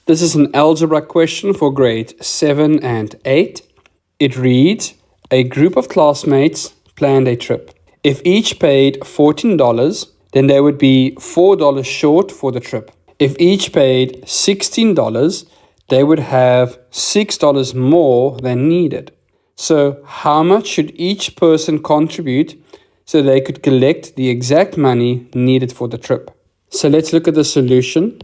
This is an algebra question for grade 7 and 8. It reads, a group of classmates planned a trip. If each paid $14, then they would be $4 short for the trip. If each paid $16, they would have $6 more than needed. So how much should each person contribute so they could collect the exact money needed for the trip? So let's look at the solution.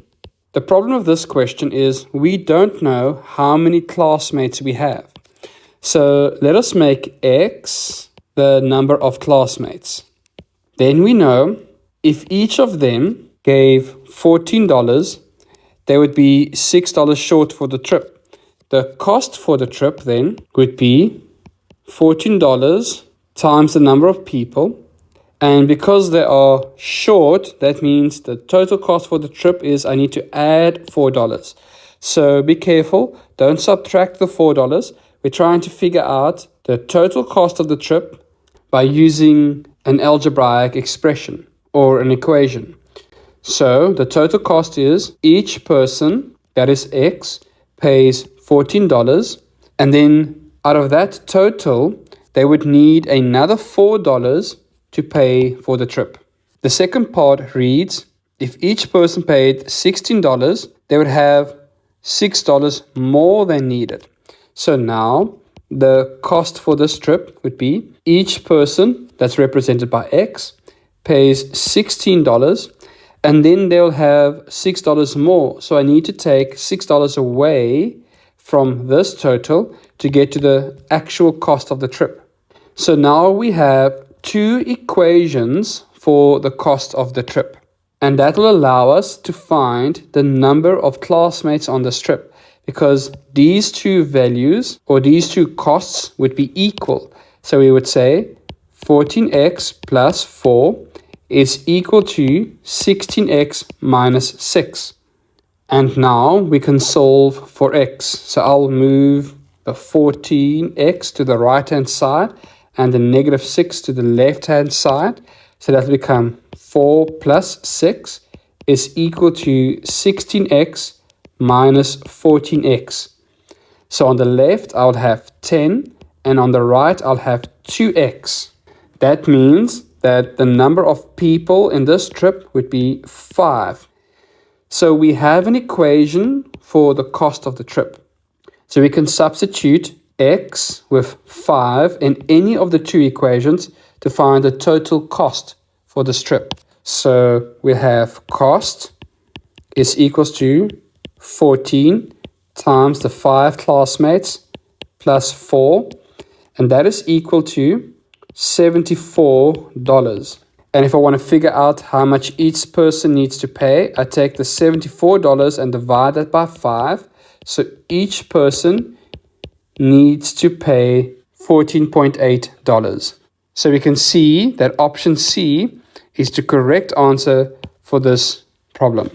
The problem of this question is we don't know how many classmates we have. So let us make x the number of classmates. Then we know if each of them gave $14, they would be $6 short for the trip. The cost for the trip then would be $14 times the number of people. And because they are short, that means the total cost for the trip is I need to add $4. So be careful, don't subtract the $4. We're trying to figure out the total cost of the trip by using an algebraic expression or an equation. So the total cost is each person, that is x, pays $14. And then out of that total, they would need another $4 to pay for the trip. The second part reads, if each person paid $16, they would have $6 more than needed. So now the cost for this trip would be each person, that's represented by x, pays $16, and then they'll have $6 more. So I need to take $6 away from this total to get to the actual cost of the trip. So now we have two equations for the cost of the trip, and that will allow us to find the number of classmates on this trip, because these two values or these two costs would be equal. So we would say 14x plus 4 is equal to 16x minus 6. And now we can solve for x. So I'll move the 14x to the right hand side and the negative 6 to the left hand side. So that will become 4 plus 6 is equal to 16x minus 14x. So on the left I'll have 10 and on the right I'll have 2x. That means that the number of people in this trip would be 5. So we have an equation for the cost of the trip. So we can substitute x with 5 in any of the two equations to find the total cost for this trip. So we have cost is equals to 14 times the 5 classmates plus 4, and that is equal to $74. And if I want to figure out how much each person needs to pay, I take the $74 and divide that by 5. So each person needs to pay $14.8. So we can see that option C is the correct answer for this problem.